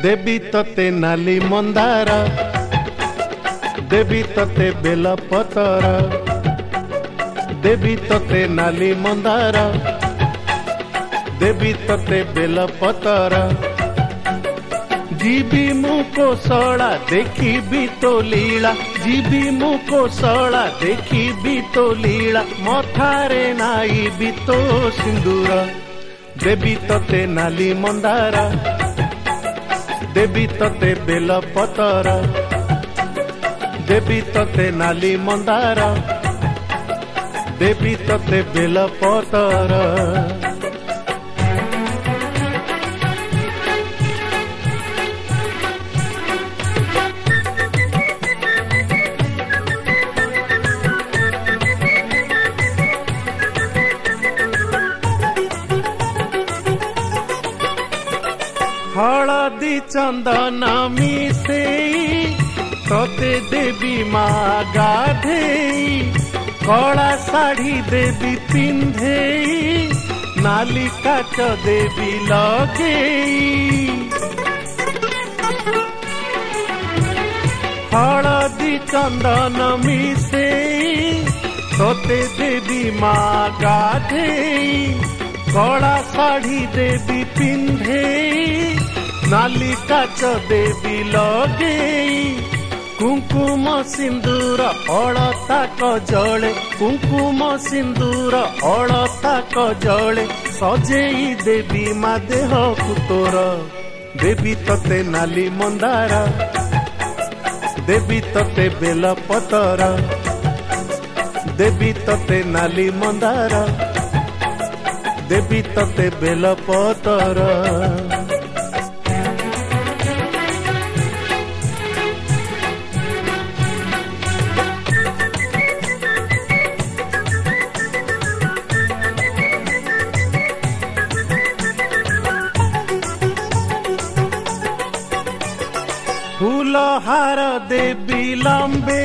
देवी तते नाली मंदार, देवी तते बेल पतर, देवी तते नाली मंदार, देवी तते बेल पतर। जीवी मु कोसला देखी तो लीला, जीवी मु कोसला देखी तो लीला, मथारे नाई भी तो सिंदूर। देवी तते नाली मंदार, देवी तते बेल पतर, देवी तते नाली मंदार, देवी तते बेल पतर। हलदी चंदन मिसे तते देवी माँ गाधेई, कला साड़ी देवी पिंधे, नाली काच देवी लगेई। हलदी चंदन मिसे तते देवी माँ गाधेई, कला साड़ी देवी पिंधे, नाली काच देवी लगेई। कुंकुम सिंदूर अलता कजले, कुंकुम सिंदूर अलता कजले, सजेई देवी माँ देह कुतोर। देवी तते नाली मंदार, देवी तते बेल पतर, देवी तते नाली मंदार, देवी तते बेल पतर। फूलहार देवी लंबे,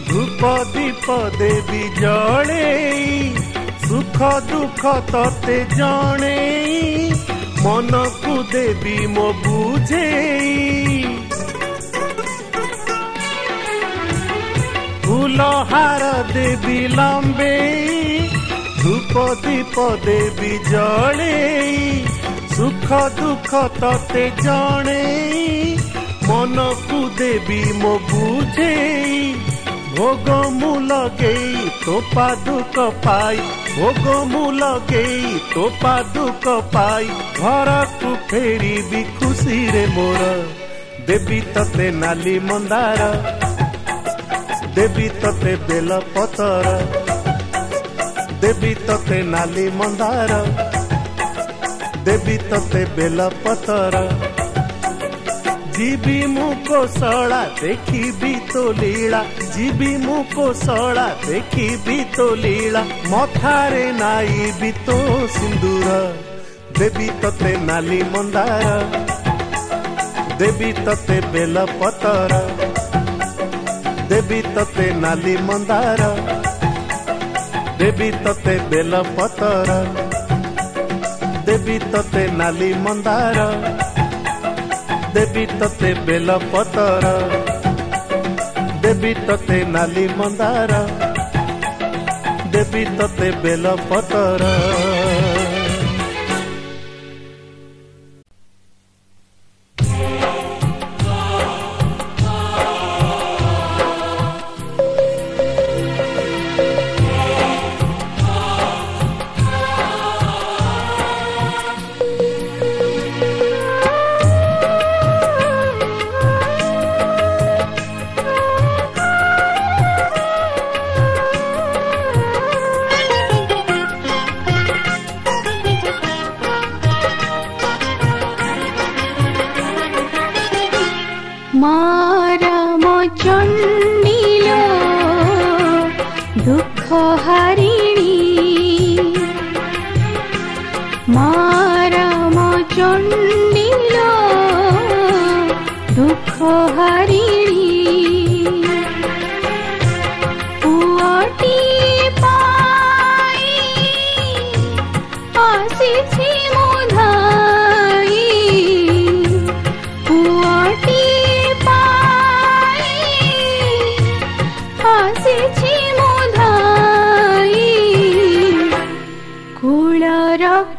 धूप दीप देवी जले, सुख दुख तते जणे, मन को देवी मो बुझे। फूलहार देवी लंबे, धूप दीप देवी जले, सुख दुख तते जणे, मन को देवी मो बुझे। भोग मु लगेई तो पादुक पाई, भोग मु लगेई तो पादुक पाई, घर को फेरी भी खुशी रे मोर। देवी तते नाली मंदार, देवी तते बेल पतर, देवी तते नाली मंदार, देवी तते बेल पतर। जीवी मु कोसला देखी तो लीला, जीवी मु कोसला देखी तो लीला, मथारे नाई भी तो सिंदूर। देवी तते नाली मंदार, देवी तते बेल पतर, देवी तते नाली मंदार, देवी तते बेल पतर, देवी तते नाली मंदार, देवी तते बेल पतर, देवी तते नाली मंदार, देवी तते बेल पतर।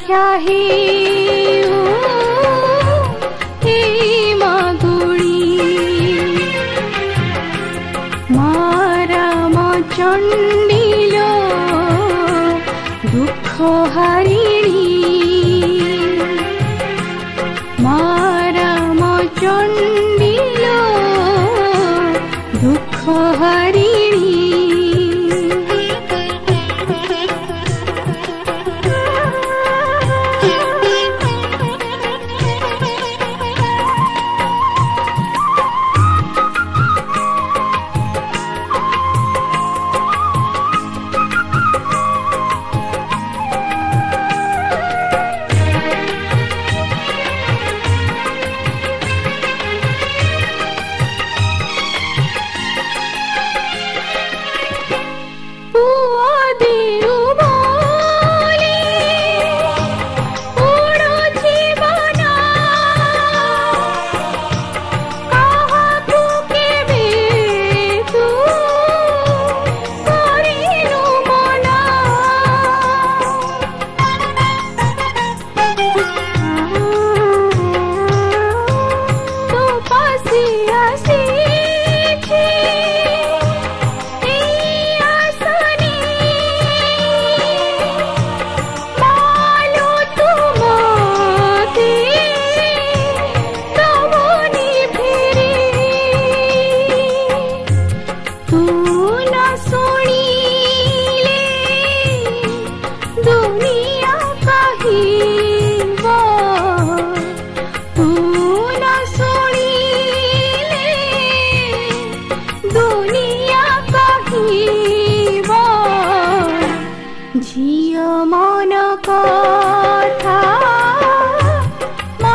रक्षा हेउ हे मागुणी माराम चंडिल दुख हारिणी माराम चंडिल दुख हारिणी झियो मन कथा मा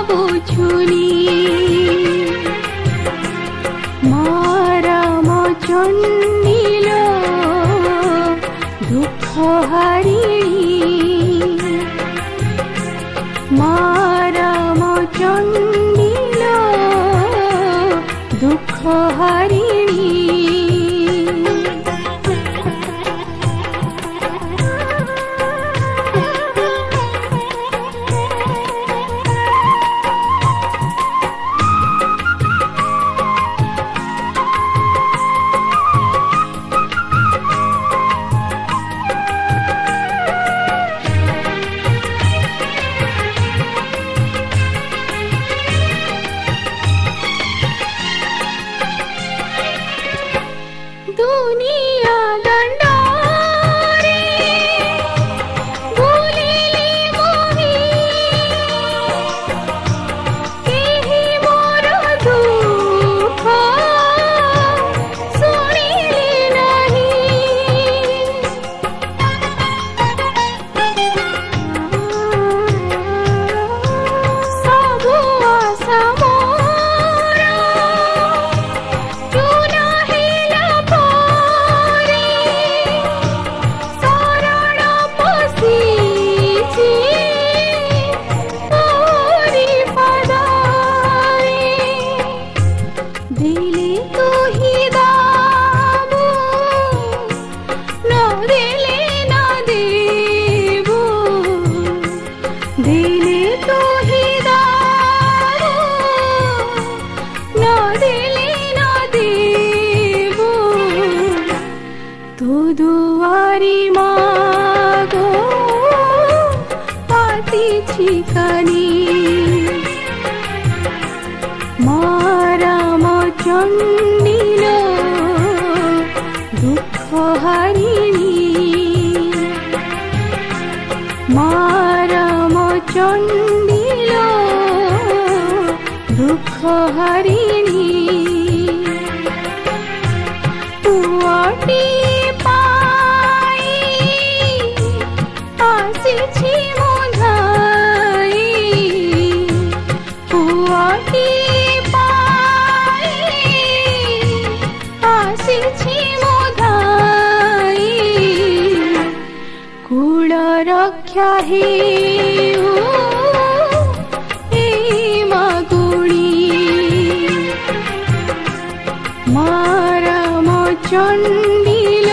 बुझुनी माराम चंडिल दुख हारिणी माराम चंडिल दुख हारिणी दुनिया दंडारे भूलिली मोहि केहि मोर दुख शुणिली नहीं सबु आशा मोर चूना हेला दुआरी मागो पाती छिकानी माराम चंडिल दुख हारिणी माराम चंडिल दुख हारिणी पुआटी कुल रक्षा हेउ हे मागुणी माराम चंडिल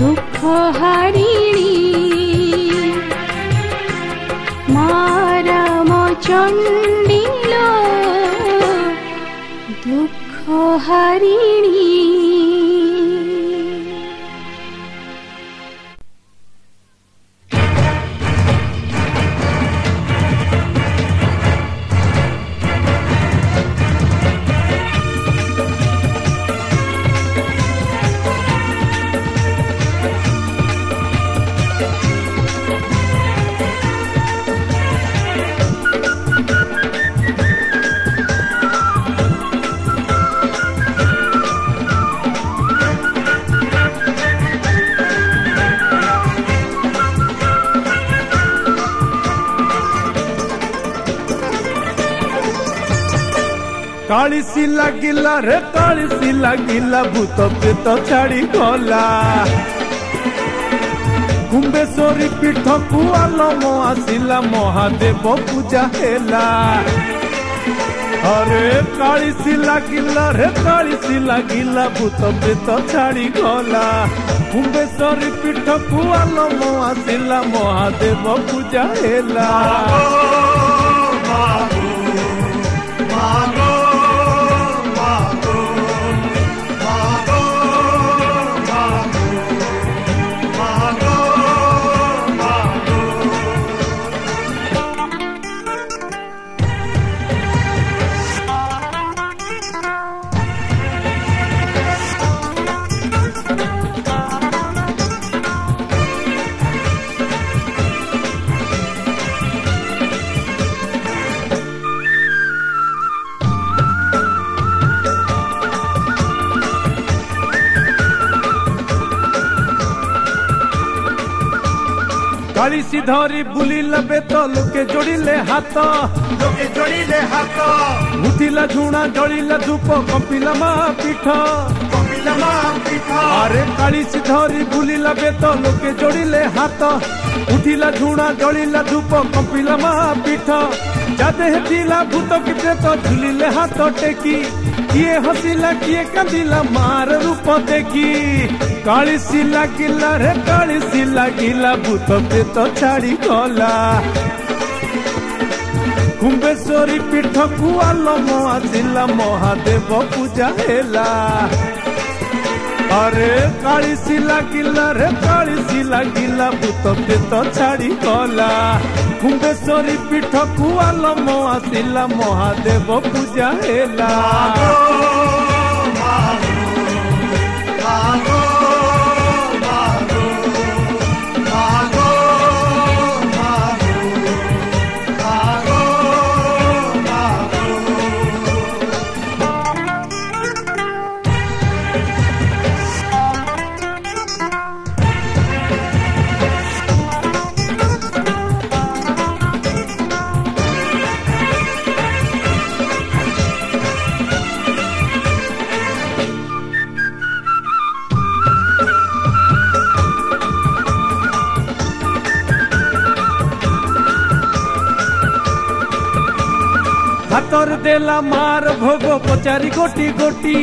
दुख हारिणी चंडीलो दुख हारिणी कालीसी लागिला रे कालीसी लागिला भूत प्रेत छाड़ी गला कुंभेश्वरी पीठ को आलम आसिला महादेव पूजा हेला अरे कालीसी लागिला रे कालीसी लागिला भूत प्रेत छाड़ी गला कुंभेश्वरी पीठ को आलम आसिला महादेव पूजा हेला कालीसी धरी बुलिला बेत लोके जोड़िले हाथ उठिला झुणा जलिला धूप कंपिला महापीठ अरे कालीसी धरी बुलिला बेत लोके जोड़िले हाथ उठिला झुणा जलिला धूप कंपिला महापीठ जादे हेतिला भूत की प्रेत झुलिले हाथ टेकी किए हसिला किए कांदिला मार रूप देखी कालीसी लागिला रे कालीसी लागिला भूत प्रेत छाड़ी गला कुंभेश्वरी पीठ को आलम आसिला महादेव पूजा हेला अरे कालीसी लागिला रे कालीसी लागिला भूत प्रेत छाड़ी गला कुंभेश्वरी पीठ को आलम आसिला महादेव पूजा हेला हाथर देला मार भोग पचारी गोटी गोटी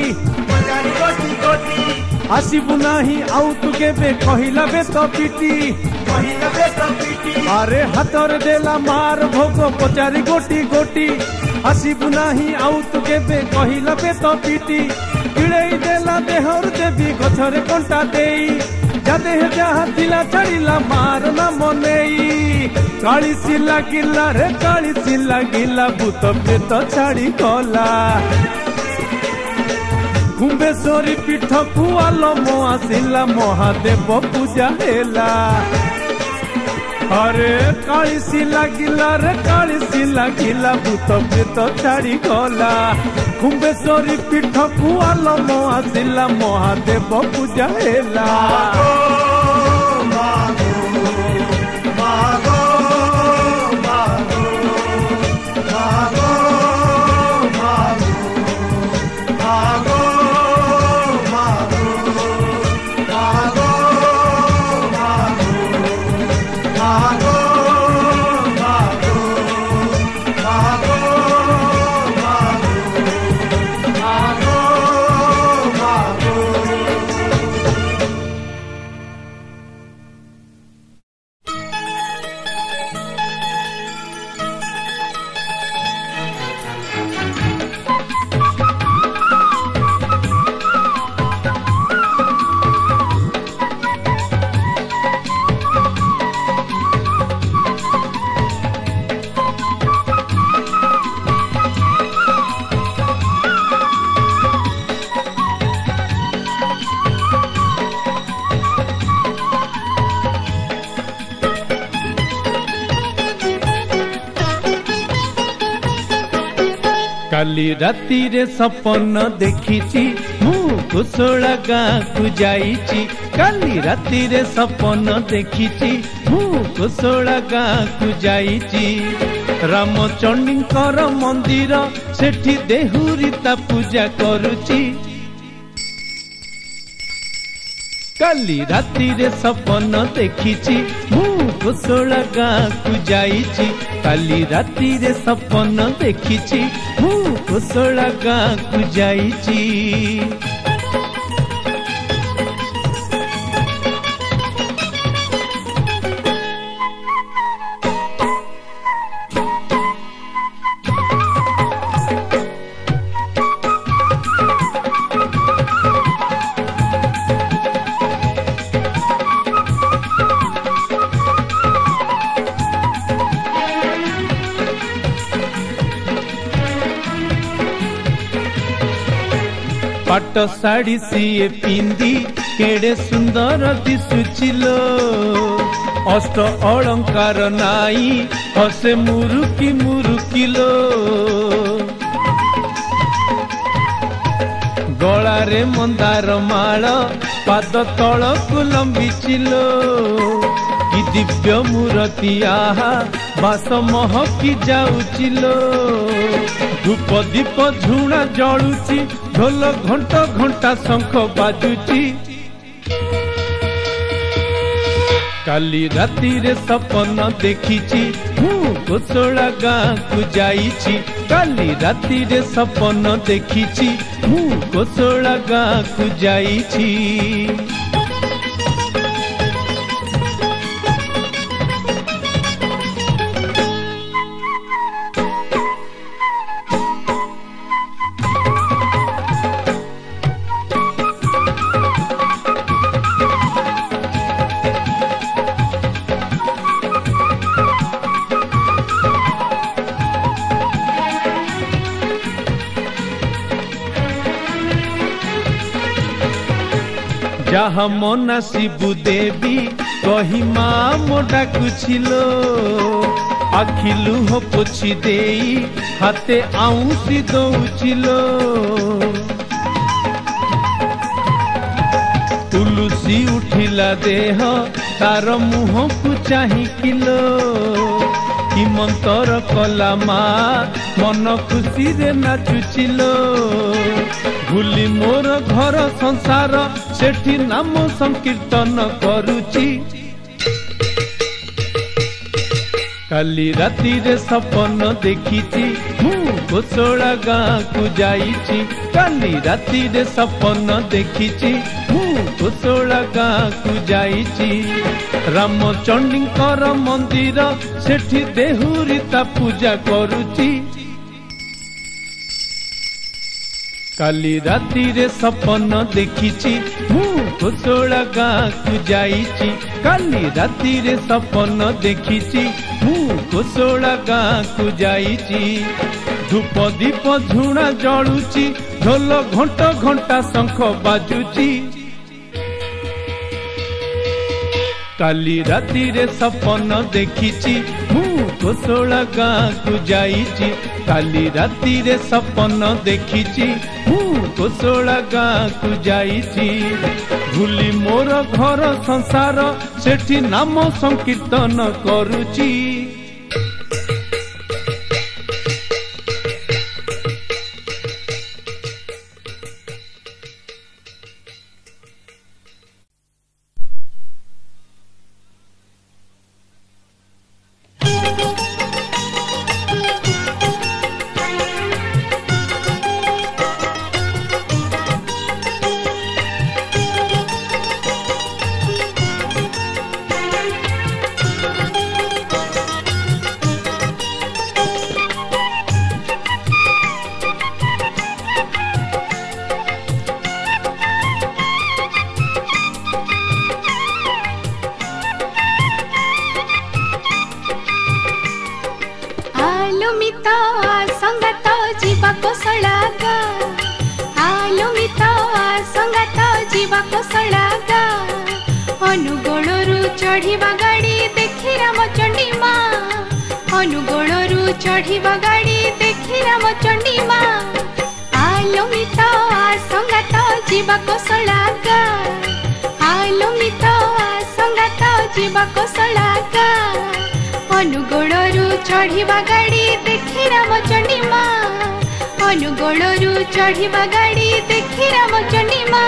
आसबू नाही आउ तू केबे कहिला बेत पीटी अरे हाथर देला मार भोग पचारी गोटी गोटी आसबू नाही आउ तू केबे कहिला बेत पीटी किड़ेई देला देहर देवी गछरे कंटा देई जादे जहाँ थिला छाड़िला मार ना मनेई कालीसी लागिला रे कालीसी लागिला भूत प्रेत छाड़ी गला कुंभेश्वरी पीठ को आलम आसिला महादेव पूजा हेला अरे कालीसी लागिला रे कालीसी लागिला भूत प्रेत छाड़ी गला कुंभेश्वरी पीठ को आलम आसिला महादेव पूजा हेला काली राती रे सपन देखिची मु कुशला गाँ को जाइची काली राती रे सपन देखिची मु कुशला गाँ को जाइची रामचंडीकर मंदिर सेठी देहुरीता पूजा करुची काली राती रे सपन देखिची मु कुशला गाँ को जाइची काली राती रे सपन देखिची मु कुशला गाँ को जाइची पाट साड़ी सीए पिंदी केड़े सुंदर दिशुचिलो अष्ट अलंकार नाई हसे मुरुकी मुरुकिलो गलारे मंदार माल पाद तलकु लंबिचिलो कि दिव्य मूर्ति आहा बास महकी जाउचिलो धूप दीप झुणा जलुची ढोल घंटा घंटा शंख बाजुची काली राती रे सपन देखिची मु कुशला गाँ को जाइची काली राती रे सपन देखिची मु कुशला गाँ को जाइची जहा मना शिबु देवी कही माँ मोटा कुछिलो आखिलु हो पोछि देई हाथे आउंसी दउचिलो तुलसी उठिला देह तार मुह को चाही किलो कि मंतर कला माँ मन खुशी रे नाचुचिलो भूली मोर घर संसार सेठी नाम संकीर्तन करुची काली राती रे सपन देखिची मु कुशला गाँ को जाइची काली राती रे सपन देखिची मु कुशला गाँ को जाइची रामचंडीकर मंदिर सेठी देहुरीता पूजा करुची काली राती रे सपन देखिची मु कुशला गाँ को जाइची काली राती रे सपन देखिची मु कुशला गाँ को जाइची धूप दीप झुणा जलुची ढोल घंटा घंटा शंख बाजुची काली राती रे सपन देखिची मु कुशला गाँ को जाइची काली राती रे सपन देखिची मु कुशला गाँ को जाइची भूली मोर घर संसार सेठी नाम संकीर्तन करुची अनुगोलरू चढ़ीवा गाड़ी देखी रामचंडी माँ अनुगोलरू चढ़ीवा गाड़ी देखी रामचंडी माँ। जीवा कोसलागा आलो मित संगात जीवा कोसलागा अनुगोलरू चढ़िबा गाड़ी देखी रामचंडी मा अनुगोलरू चढ़िबा गाड़ी देखी रामचंडी मा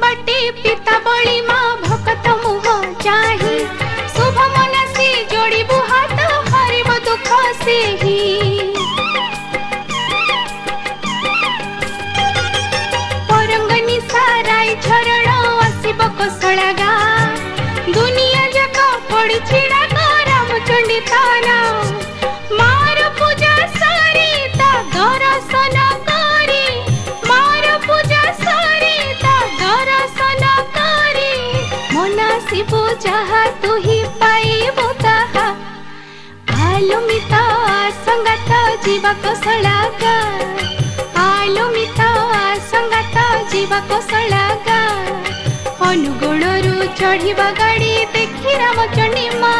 बाटे पिता बड़ी माँ भक्त मुह चाही शुभ मनसी जोड़िबु हाथ हरिब दुख से ही परंगनी साराई झरण आसिब कोसलागा दुनिया जाक पड़ी छिड़ा रामचंडी ताना मार पूजा सारी ता दर्शन करी मार पूजा सारी दर्शन करी मनासिबु जहा तु ही पाइबु ताहा आलो मित संगात जीवा कोसलागा आलो मित संगात जीवा कोसलागा अनुगोलरू चढ़िबा गाड़ी देखी रामचंडी मा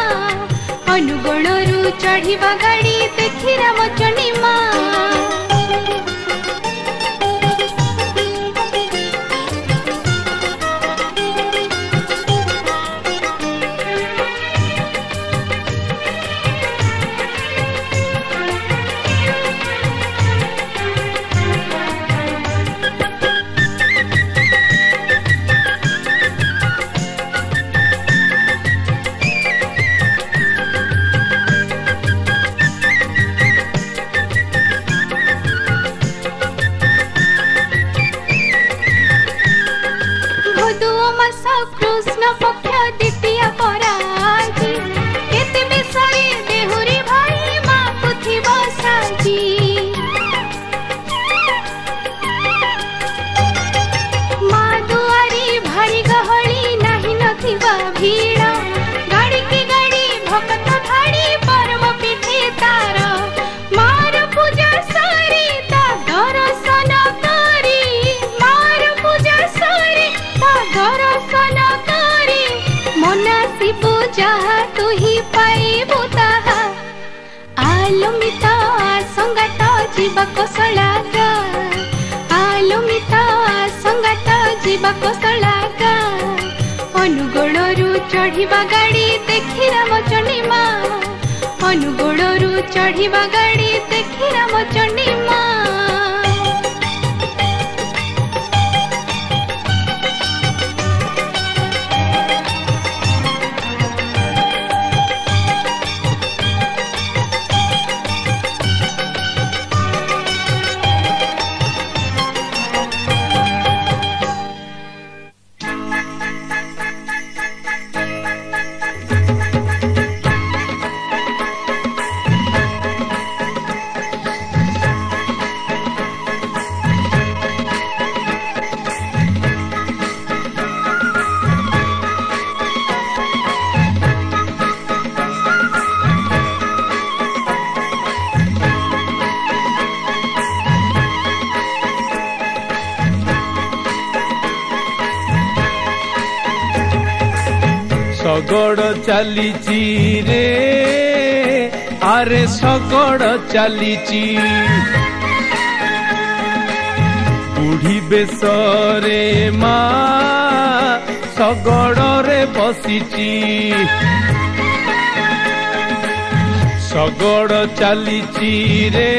अनुगोलरू चढ़िबा गाड़ी देखी रामचंडी मा कृष्ण पक्ष द्वितीय पराजी केते बेसरे देहुरी भाई माँ पुथी बसाजी माँ दुआरी भारी गहली नाही नथिबा भीड़ गाड़ी की गाड़ी भक्त धाड़ी परम पीठे तार मार पूजा सारी ता दर्शन करी मार पूजा सारी ता दर्शन करी मनासिबु जहा तु ही पाइबु ताहा आलो मित संगात जीवा कोसलागा आलो मित संगात जीवा कोसलागा अनुगोलरू चढ़िबा गाड़ी देखी रामचंडी मा अनुगोलरू चढ़िबा गाड़ी देखी रामचंडी मा सगड़ चलीची रे आरे सगड़ चलीची बुढ़ी बेसरे माँ सगड़ रे बसीची सगड़ चलीची रे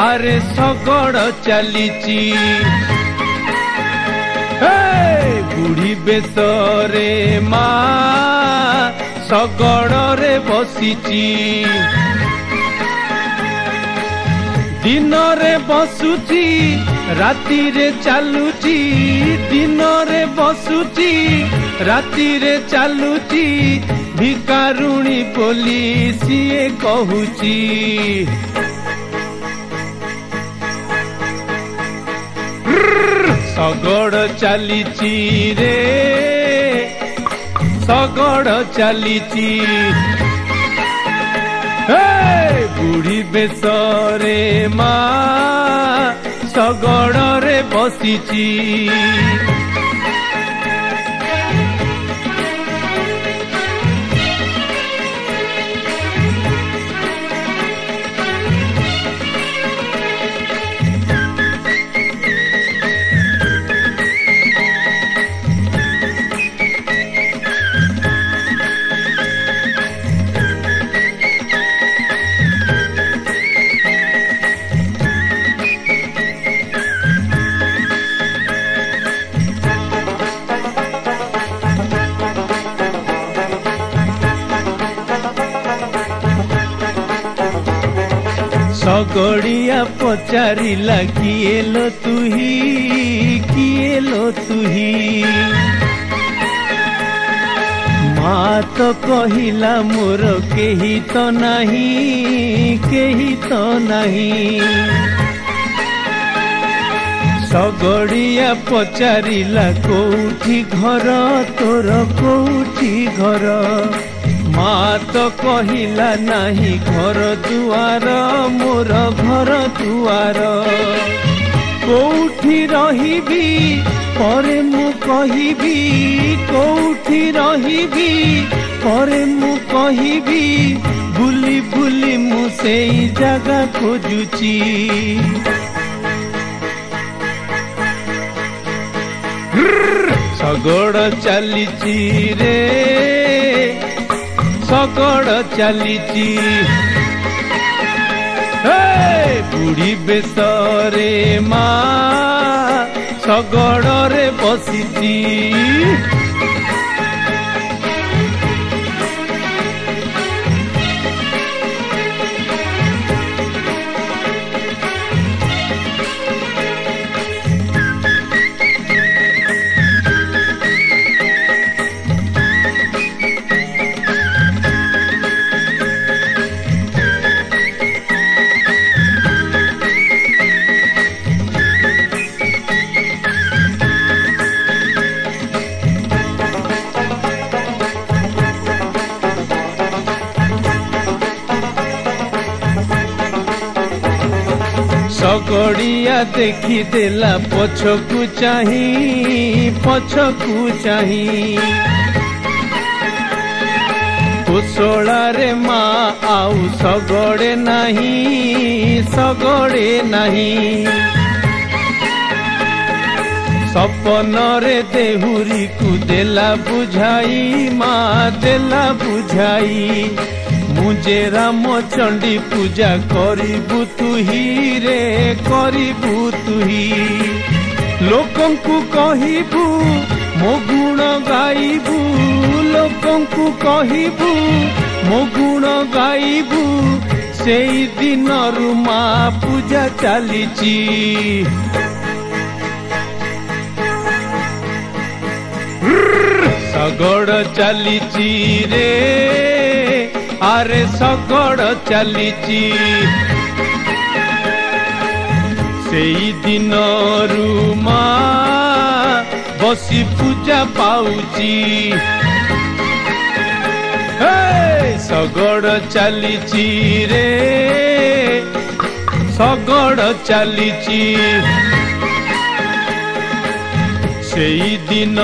आरे सगड़ चलीची बुढ़ी बेसरे माँ सगड़ रे बसीची दिन रे बसुची राति रे चालुची दिन रे बसुची राति रे चालुची भिकारुणी बोली सीए कहूची सगड़ चलीची रे सगड़ चलीची बुढ़ी बेसरे माँ सगड़ रे बसीची सगड़िया पचारिला किए लो तुही माँ तो कहिला मोर केही तो नहीं सगड़िया पचारिला कोठी घर तोर कोठी घर माँ तो कहिला नहीं घर दुआर मोर घर दुआर कोठी रहिबी परे मु कहिबी कोठी रहिबी परे मु कहिबी बुली बुली मु सेई जगह खोजुची सगड़ चलीची रे सगड़ चलीची बुढ़ी बेसरे माँ सगड़ रे बसीची सगड़िया देखी देला पछकू चाही कुशला रे माँ आउ सगड़े नहीं सपन रे देहुरी को देला बुझाई माँ देला बुझाई मुझे राम चंडी पूजा करिबु तुही रे करिबु तुही लोकंकु कहिबु मो गुण गाइबु लोकंकु कहिबु मो गुण गाइबु सेई दिन रु माँ पूजा चलीची सगड़ चलीची रे आरे सगड़ चलीची सेई दिन रु माँ बसी पूजा पाउची सगड़ चलीची रे सगड़ चलीची सेई दिन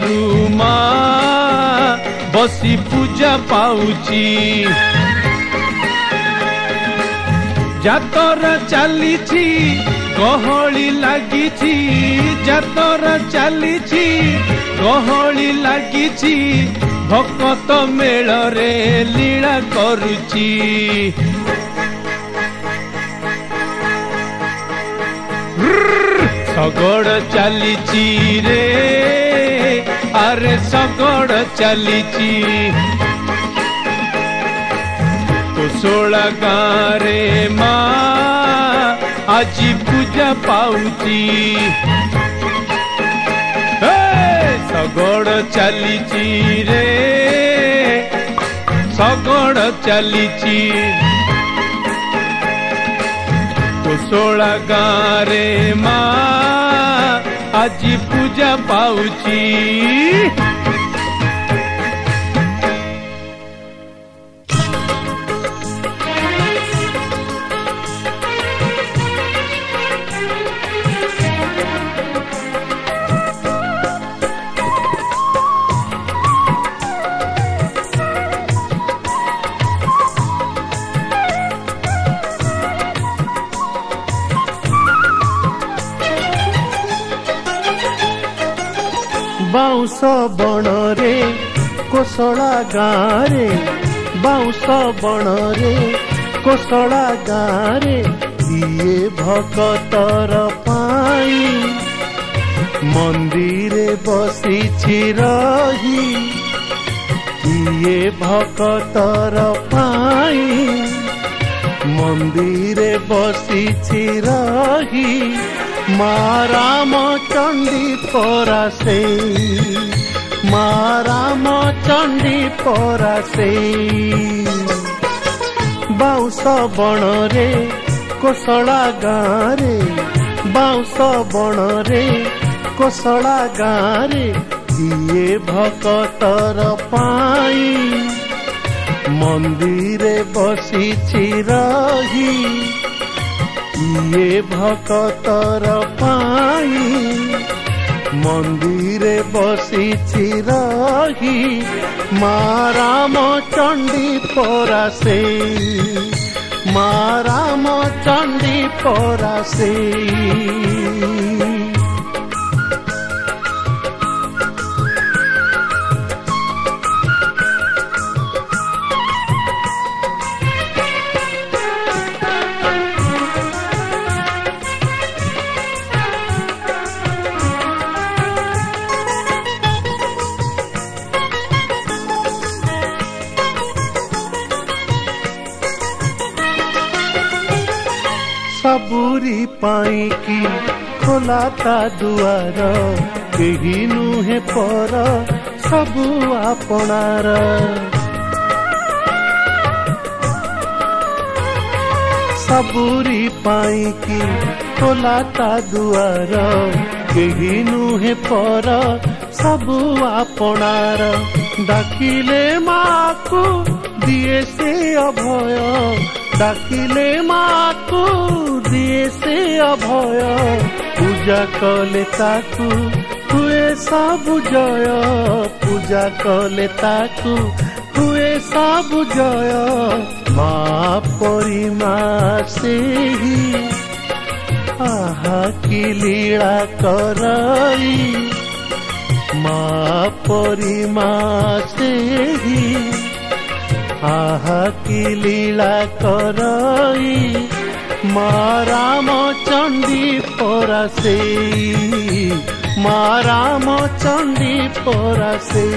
रु माँ बसी पूजा पाउची जातर चलीची गहली लागिची जातर चलीची गहली लागिची भक्त मेल रे लीला करुची सगड़ चलीची रे आरे सगड़ चलीची कुशला गारे माँ आज पूजा पाउची सगड़ चलीची रे ଶଗଡ଼ ଚାଲିଛି କୋଶଳା ଗାଁରେ ମା ଆଜି ପୂଜା ପାଉଛି। बाउंस बणरे कोशला गाँरे बाउंस बणरे कोशला गाँरे किए भगतर पाई मंदिरे बसिछि रही किए भगतर पाई मंदिरे बसिछि रही मा रामचंडी परासे मा रामचंडी परासे बाउंस बणरे कोशला गाँरे बाउंस बणरे कोशला गाँरे किए भगतर पाई मंदिरे बसिछि रही किए भगतर पाई मंदिरे बसिछि रही मा रामचंडी परासे मा रामचंडी परासे। सबूरी पाई की खोला ता दुआर केही नुहे पर सबू आपणार सबूरी पाई की खोला ता दुआर केही नुहे पर सबू आपणार डाकिले माकू दिए से अभय डाकिले माकू दिए से अभय पूजा कले ताकू हुए सबु जय पूजा कले ताकू हुए सबु जय मा परिमा से ही आहा की लीला करई मा परिमा से ही आहा की लीला करई मा रामचंडी परासे मा रामचंडी परासे।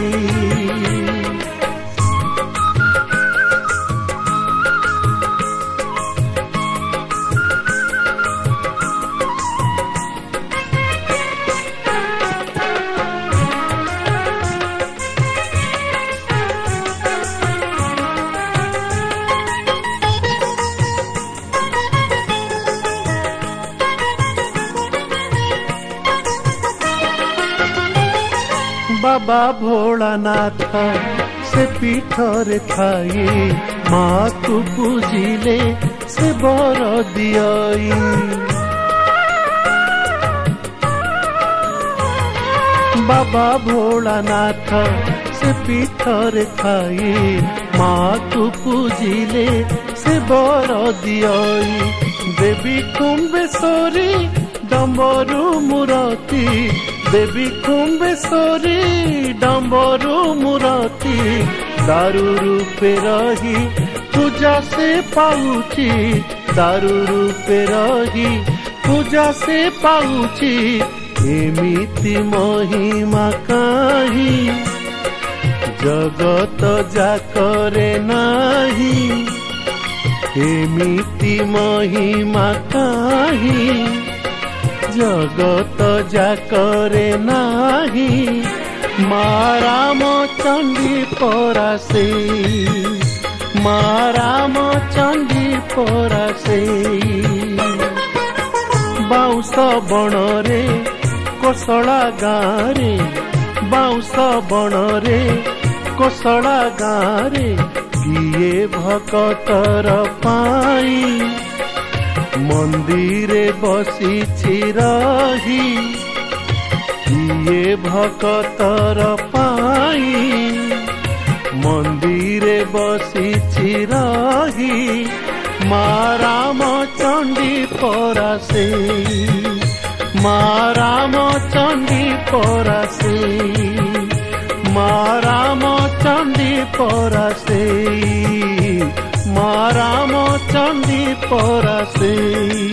बाबा भोलानाथ से पीठरे थाई माँ को पूजिले से बर दियई बाबा भोलानाथ से पीठरे थाई माँ को पूजिले से बर दियई देवी कुंभेश्वरी डम्बरू मूर्ति देवी कुंभेश्वरी डम्बरू मूर्ति दारू रूपे रही पूजा से पाउची दारू रूपे रही पूजा से पाउची एमिति महिमा काहि जगत जाकरे नाही एमिति महिमा काहि जगत जाकरे नाही मा रामचंडी परासे ମା ରାମଚଣ୍ଡୀ ପରା ସେଇ ବାଉଁଶ ବଣରେ କୋଶଳା ଗାଁରେ ବାଉଁଶ ବଣରେ କୋଶଳା ଗାଁରେ କିଏ ଭକତର ପାଇଁ ମନ୍ଦିରେ ବସିଛି ରହି କିଏ ଭକତର ପାଇଁ ମନ୍ଦିରେ ବସିଛି ରହି ମା ରାମଚଣ୍ଡୀ ପରା ସେଇ ମା ରାମଚଣ୍ଡୀ ପରା ସେଇ ମା ରାମଚଣ୍ଡୀ ପରା ସେଇ ମା ରାମଚଣ୍ଡୀ ପରା ସେଇ।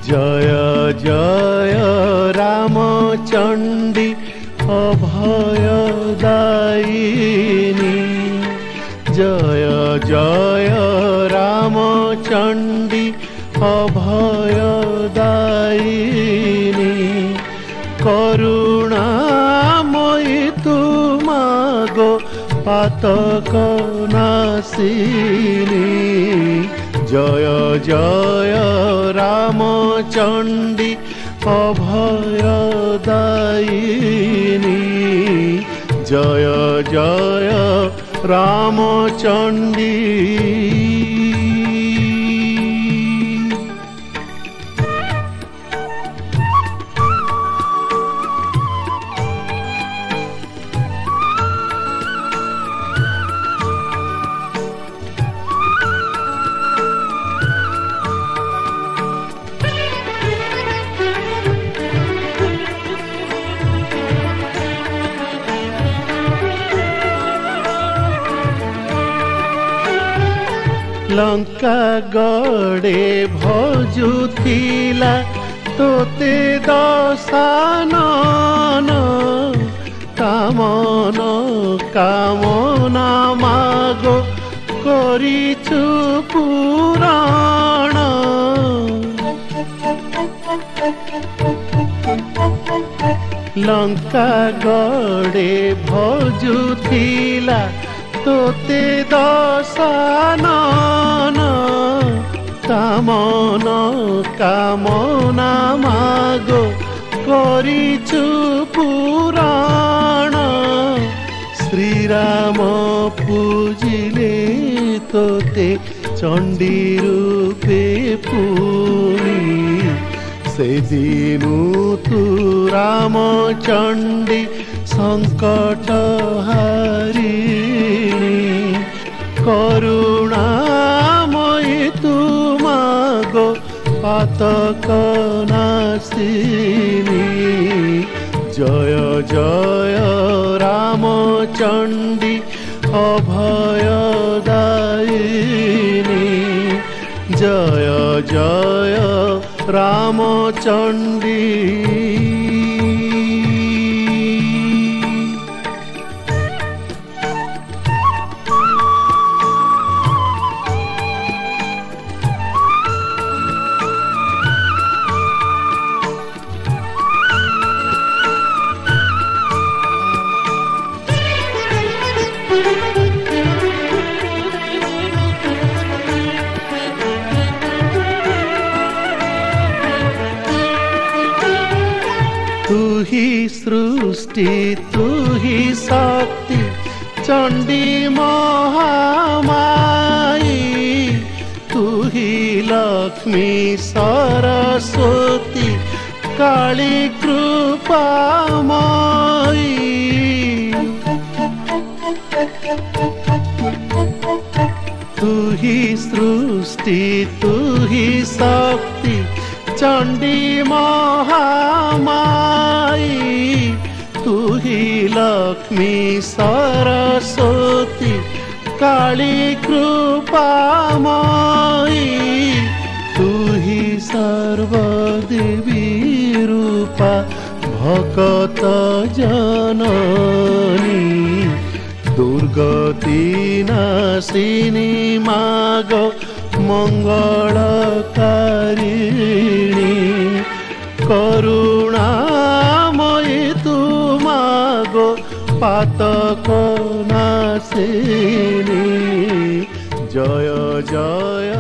जय जय रामचंडी अभयदायिनी जय जय रामचंडी अभयदायिनी करुणामयी तुमागो पातक नासिनी जय जय रामचंडी अभयदायिनी जय जय रामचंडी। लंका गड़े भजुथिला तोते दशानन कामन कामना मागो करिछु पुराण लंका गड़े भजुथिला तोते दशानन कामन कामना मागो करिछु पुराण श्रीराम पूजिले तोते चंडी रूपे पुनी से दिनु तू रामचंडी संकट हारिणी करुणामयी तुमागो पातक नासिनी जय जय रामचंडी अभयदायिनी जय जय रामचंडी। तू ही सृष्टि तू ही शक्ति चंडी महामाई तू ही लक्ष्मी सरस्वती काली कृपामयी तू ही सृष्टि तू ही शक्ति चंडी महामाई तू ही लक्ष्मी सरस्वती काली कृपामयी तू ही सर्वदेवी रूपा भक्त जननी दुर्गति नाशिनी माग मंगलकारिणी करुणामयी तू मागो पातक नाशिनी जय जय